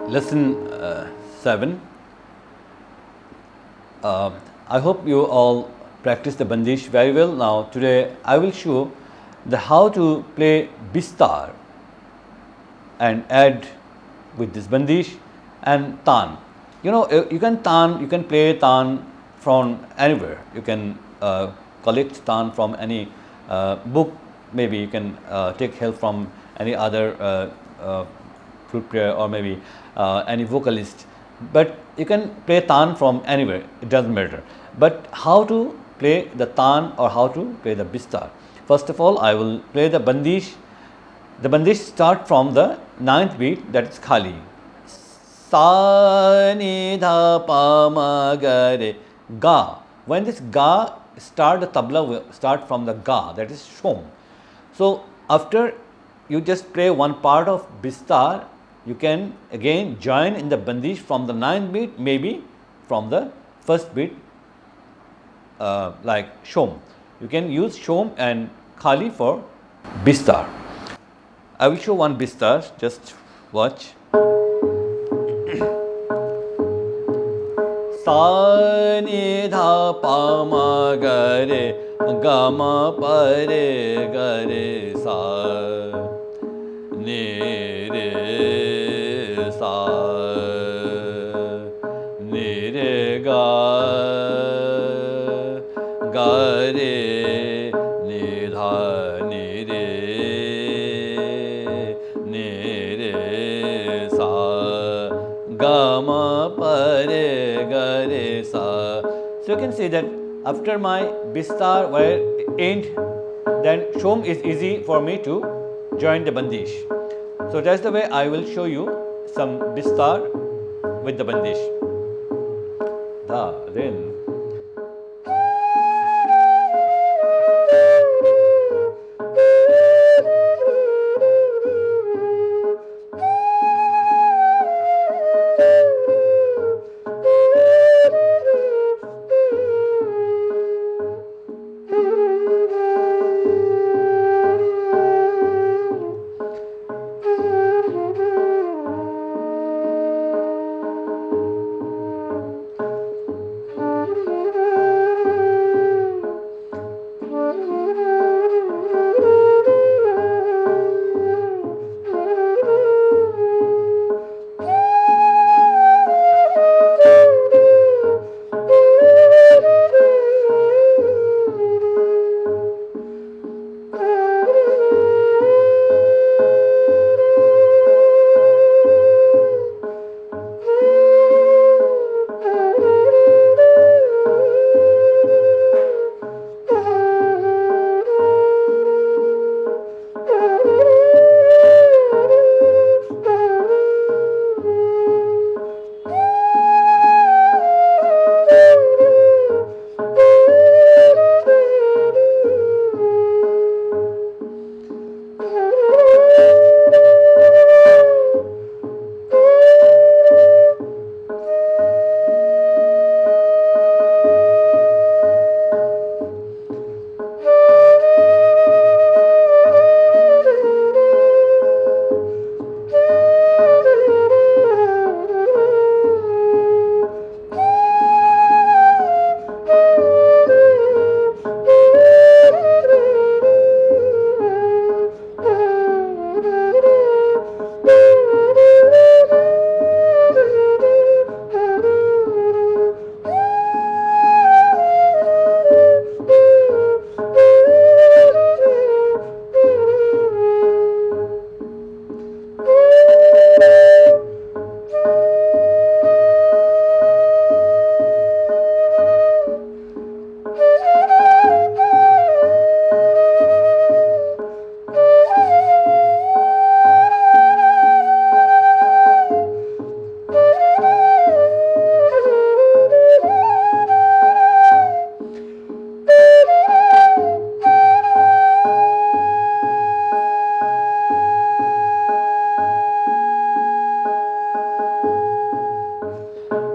Lesson 7. I hope you all practice the bandish very well. Now today I will show the how to play bistar and add with this bandish and tan. You know, you can play tan from anywhere. You can collect tan from any book. Maybe you can take help from any other flute player or maybe any vocalist. But you can play tan from anywhere. It doesn't matter. But how to play the tan or how to play the bistar? First of all, I will play the bandish. The bandish start from the ninth beat, that is khali. Sa ni dha pa ma ga re ga. When this ga start, the tabla will start from the ga, that is shom. So after you just play one part of bistar, you can again join in the bandish from the ninth beat, maybe from the first beat, like shom. You can use shom and khali for bistar. I will show one bistar, just watch. Sa ni dha pa ma ga re ga ma pa re ga re sa ni re sa ni re ga ga re ni dha ni re ni re sa ga ma pa re ga re sa. So you can see that after my bistar where end, then shom is easy for me to join the bandish. So that's the way I will show you some bistar with the bandish. Da, then.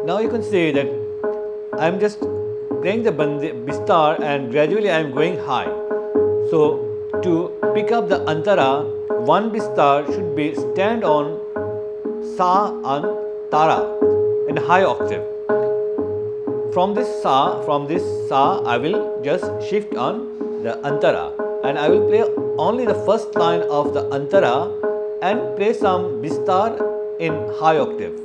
Now you can say that I am just playing the bistar and gradually I am going high. So to pick up the antara, one bistar should be stand on sa and tara in high octave. From this sa I will just shift on the antara and I will play only the first line of the antara and play some bistar in high octave.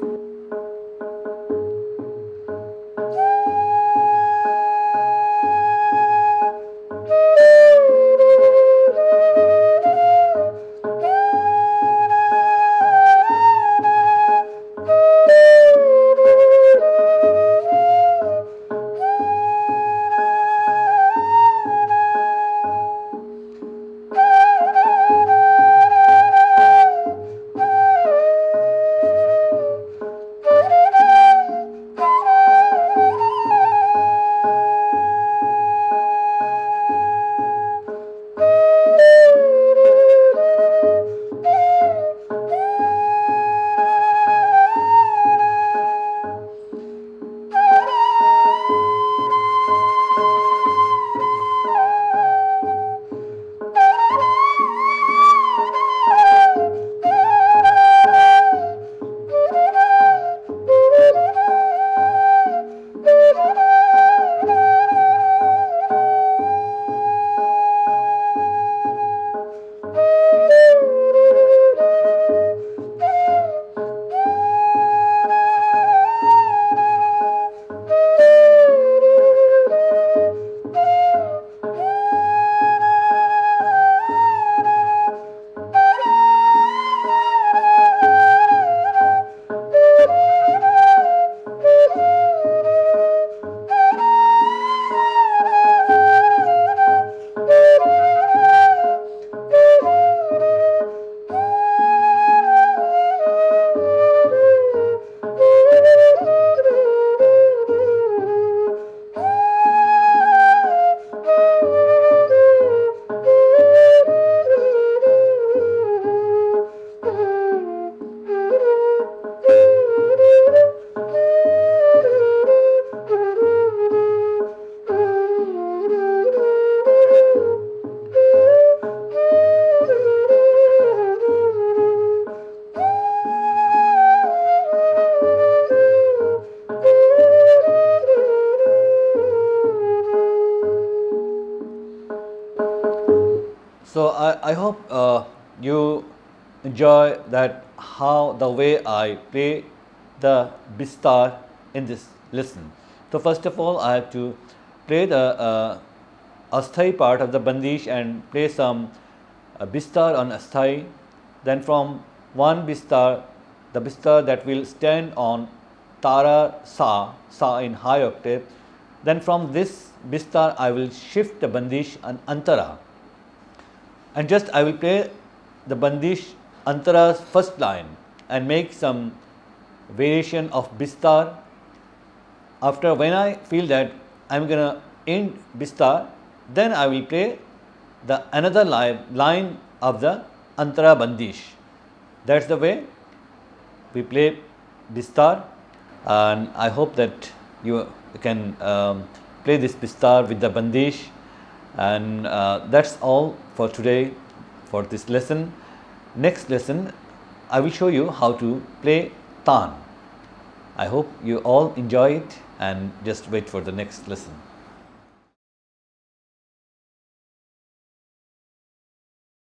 So I hope you enjoy that how the way I play the bistar in this lesson. So first of all, I have to play the asthai part of the bandish and play some bistar on asthai. Then from one bistar, the bistar that will stand on tara sa in high octave. Then from this bistar I will shift the bandish and antara. And just I will play the bandish antara's first line and make some variation of bistar. After when I feel that I am going to end bistar, then I will play the another line of the antara bandish. That's the way we play bistar, and I hope that you can play this bistar with the bandish. And that's all for today for this lesson. Next lesson I will show you how to play taan. I hope you all enjoy it and just wait for the next lesson.